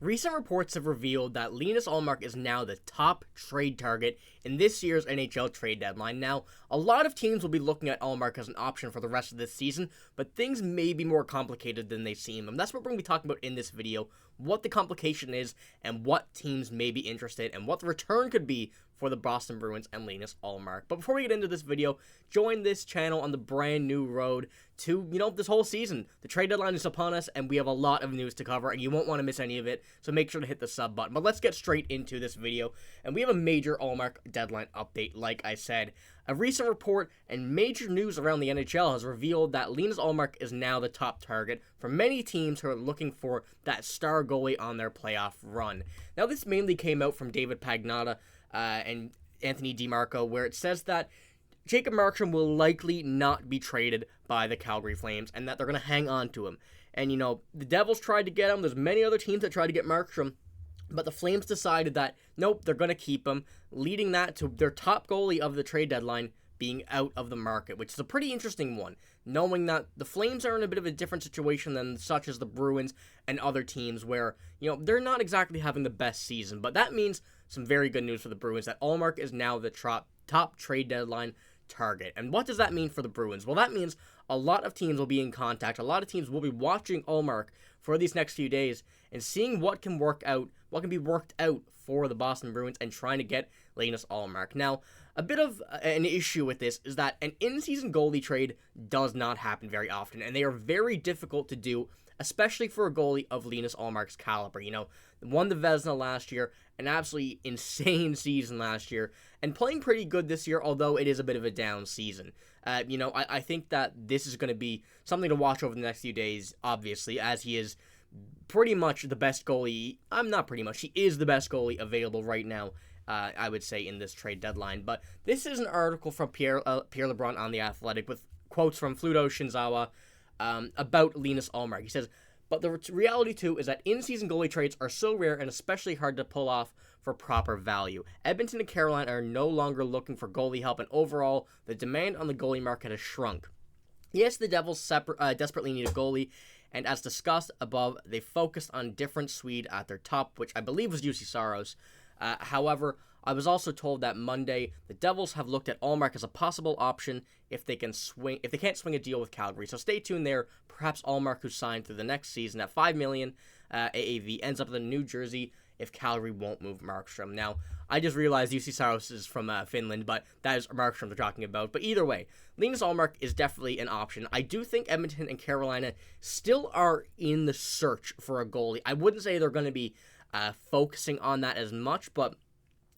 Recent reports have revealed that Linus Ullmark is now the top trade target in this year's NHL trade deadline. Now, a lot of teams will be looking at Ullmark as an option for the rest of this season, but things may be more complicated than they seem. And that's what we're going to be talking about in this video, what the complication is, and what teams may be interested, and what the return could be for the Boston Bruins and Linus Ullmark. But before we get into this video, join this channel on the brand new road to, this whole season. The trade deadline is upon us, and we have a lot of news to cover, and you won't want to miss any of it, so make sure to hit the sub button. But let's get straight into this video, and we have a major Ullmark deadline update, like I said. A recent report and major news around the NHL has revealed that Linus Ullmark is now the top target for many teams who are looking for that star goalie on their playoff run. Now, this mainly came out from David Pastrnak and Anthony DiMarco, where it says that Jacob Markstrom will likely not be traded by the Calgary Flames and that they're going to hang on to him. And, the Devils tried to get him. There's many other teams that tried to get Markstrom, but the Flames decided that, nope, they're going to keep him, leading that to their top goalie of the trade deadline being out of the market, which is a pretty interesting one, knowing that the Flames are in a bit of a different situation than such as the Bruins and other teams where, they're not exactly having the best season. But that means some very good news for the Bruins, that Ullmark is now the top trade deadline target. And what does that mean for the Bruins? Well, that means a lot of teams will be in contact. A lot of teams will be watching Ullmark for these next few days and seeing what can be worked out for the Boston Bruins and trying to get Linus Ullmark. Now, a bit of an issue with this is that an in-season goalie trade does not happen very often, and they are very difficult to do, especially for a goalie of Linus Ullmark's caliber. Won the Vezina last year, an absolutely insane season last year, and playing pretty good this year, although it is a bit of a down season. I think that this is going to be something to watch over the next few days, obviously, as he is pretty much the best goalie. He is the best goalie available right now, I would say, in this trade deadline. But this is an article from Pierre LeBrun on The Athletic with quotes from Fluto Shinzawa about Linus Ullmark. He says, but the reality, too, is that in-season goalie trades are so rare and especially hard to pull off for proper value. Edmonton and Carolina are no longer looking for goalie help, and overall, the demand on the goalie market has shrunk. Yes, the Devils desperately need a goalie, and as discussed above, they focused on a different Swede at their top, which I believe was UC Saros. However, I was also told that Monday the Devils have looked at Ullmark as a possible option if they can't swing a deal with Calgary. So stay tuned there. Perhaps Ullmark, who signed through the next season at $5 million AAV, ends up in New Jersey if Calgary won't move Markstrom. Now, I just realized UC Saros is from Finland, but that is Markstrom they're talking about. But either way, Linus Ullmark is definitely an option. I do think Edmonton and Carolina still are in the search for a goalie. I wouldn't say they're going to be focusing on that as much, but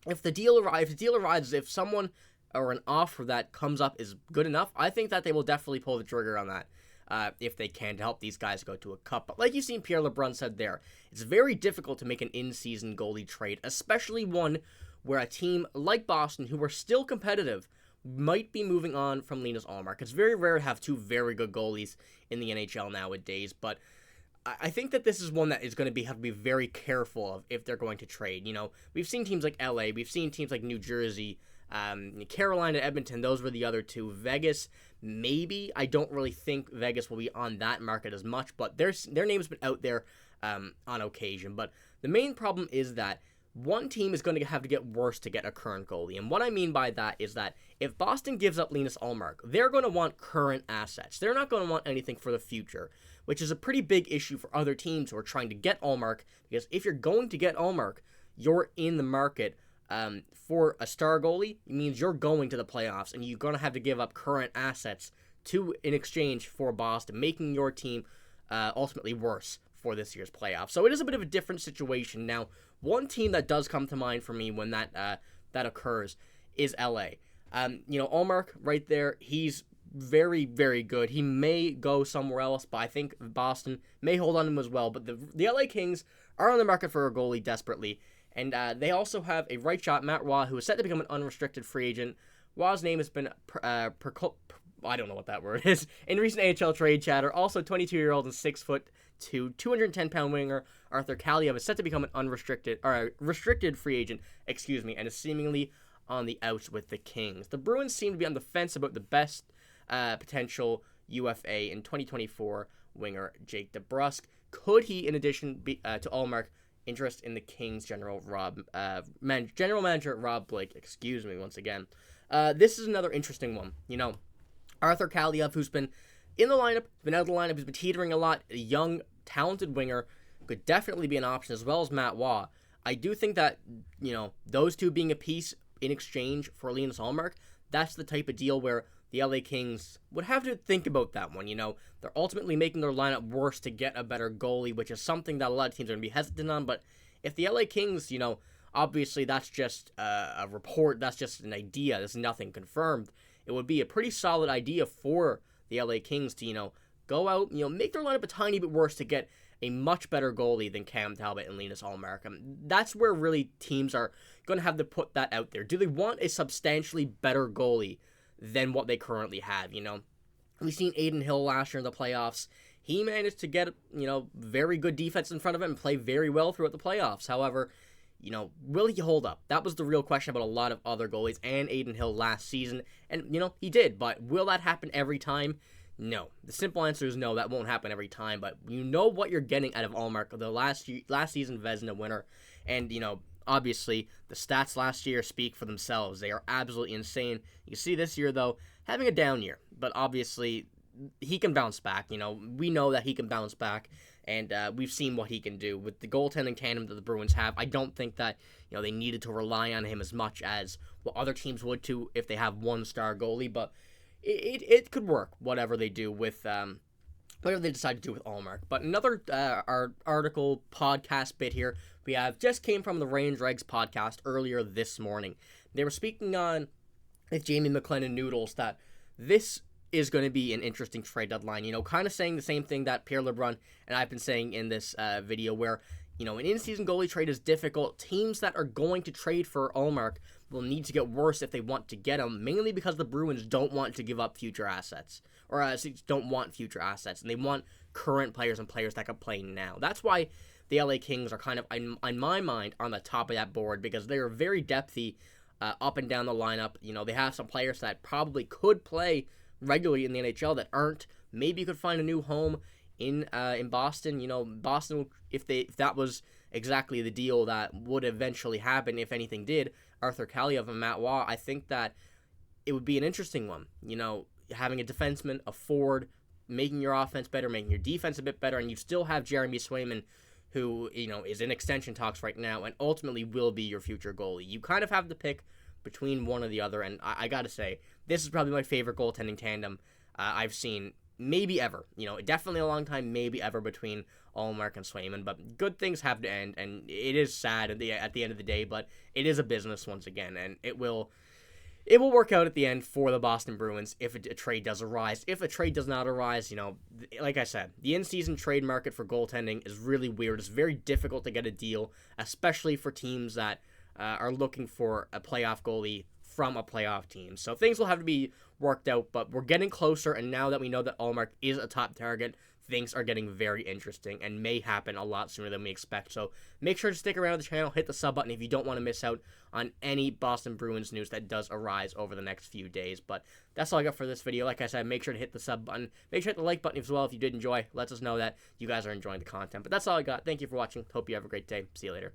if the deal arrives, if someone or an offer that comes up is good enough, I think that they will definitely pull the trigger on that if they can, to help these guys go to a cup. But like you've seen Pierre LeBrun said there, it's very difficult to make an in-season goalie trade, especially one where a team like Boston, who are still competitive, might be moving on from Linus Ullmark. It's very rare to have two very good goalies in the NHL nowadays, but I think that this is one that is going to have to be very careful of if they're going to trade. We've seen teams like LA, we've seen teams like New Jersey, Carolina, Edmonton, those were the other two. Vegas, maybe. I don't really think Vegas will be on that market as much, but their name's been out there on occasion. But the main problem is that one team is going to have to get worse to get a current goalie. And what I mean by that is that if Boston gives up Linus Ullmark, they're going to want current assets. They're not going to want anything for the future, which is a pretty big issue for other teams who are trying to get Ullmark, because if you're going to get Ullmark, you're in the market for a star goalie. It means you're going to the playoffs, and you're going to have to give up current assets in exchange for Boston, making your team ultimately worse for this year's playoffs. So it is a bit of a different situation. Now, one team that does come to mind for me when that occurs is LA. Ullmark right there, he's very, very good. He may go somewhere else, but I think Boston may hold on to him as well. But the LA Kings are on the market for a goalie desperately, and they also have a right shot, Matt Waugh, who is set to become an unrestricted free agent. Waugh's name has been I don't know what that word is, in recent AHL trade chatter. Also, 22-year-old and 6'2", 210-pound winger Arthur Kaliyev is set to become an restricted free agent, and is seemingly on the outs with the Kings. The Bruins seem to be on the fence about the best potential UFA in 2024 winger Jake DeBrusk. Could he, in addition to Ullmark, interest in the Kings general general manager Rob Blake. Excuse me once again. This is another interesting one. Arthur Kaliyev, who's been in the lineup, been out of the lineup, he's been teetering a lot. A young, talented winger could definitely be an option, as well as Matt Waugh. I do think that those two being a piece in exchange for Linus Ullmark, that's the type of deal where the LA Kings would have to think about that one. They're ultimately making their lineup worse to get a better goalie, which is something that a lot of teams are going to be hesitant on. But if the LA Kings, obviously that's just a report, that's just an idea, there's nothing confirmed. It would be a pretty solid idea for the LA Kings to, go out, make their lineup a tiny bit worse to get a much better goalie than Cam Talbot and Linus Ullmark. That's where really teams are going to have to put that out there. Do they want a substantially better goalie than what they currently have? We've seen Adin Hill last year in the playoffs. He managed to get, very good defense in front of him and play very well throughout the playoffs. However, will he hold up? That was the real question about a lot of other goalies and Adin Hill last season. And, he did. But will that happen every time? No. The simple answer is no, that won't happen every time. But what you're getting out of Ullmark, the last season Vezina winner. And, obviously, the stats last year speak for themselves. They are absolutely insane. You see this year, though, having a down year. But obviously, he can bounce back. We know that he can bounce back. And we've seen what he can do with the goaltending tandem that the Bruins have. I don't think that they needed to rely on him as much as what other teams would to if they have one-star goalie. But it could work, whatever they do with whatever they decide to do with Ullmark. But another article podcast bit here we have just came from the Range Regs podcast earlier this morning. They were speaking on with Jamie McLennan Noodles that this is going to be an interesting trade deadline. Kind of saying the same thing that Pierre LeBrun and I've been saying in this video where, an in-season goalie trade is difficult. Teams that are going to trade for Ullmark will need to get worse if they want to get him, mainly because the Bruins don't want to give up future assets, or don't want future assets, and they want current players and players that can play now. That's why the LA Kings are kind of, in my mind, on the top of that board, because they are very depthy up and down the lineup. They have some players that probably could play regularly in the NHL that aren't. Maybe you could find a new home in Boston. Boston, if that was exactly the deal that would eventually happen, if anything did, Arthur Kaliyev and Matt Waugh, I think that it would be an interesting one. Having a defenseman, a forward, making your offense better, making your defense a bit better, and you still have Jeremy Swayman, who is in extension talks right now and ultimately will be your future goalie. You kind of have to pick between one or the other, and I gotta say, this is probably my favorite goaltending tandem I've seen, maybe ever. Definitely a long time, maybe ever, between Ullmark and Swayman. But good things have to end, and it is sad at the end of the day, but it is a business once again, and it will work out at the end for the Boston Bruins if a trade does arise. If a trade does not arise, like I said, the in-season trade market for goaltending is really weird. It's very difficult to get a deal, especially for teams that are looking for a playoff goalie from a playoff team. So things will have to be worked out, but we're getting closer, and now that we know that Ullmark is a top target, things are getting very interesting and may happen a lot sooner than we expect. So make sure to stick around the channel, hit the sub button if you don't want to miss out on any Boston Bruins news that does arise over the next few days. But that's all I got for this video. Like I said, make sure to hit the sub button. Make sure to hit the like button as well if you did enjoy. Lets us know that you guys are enjoying the content. But that's all I got. Thank you for watching. Hope you have a great day. See you later.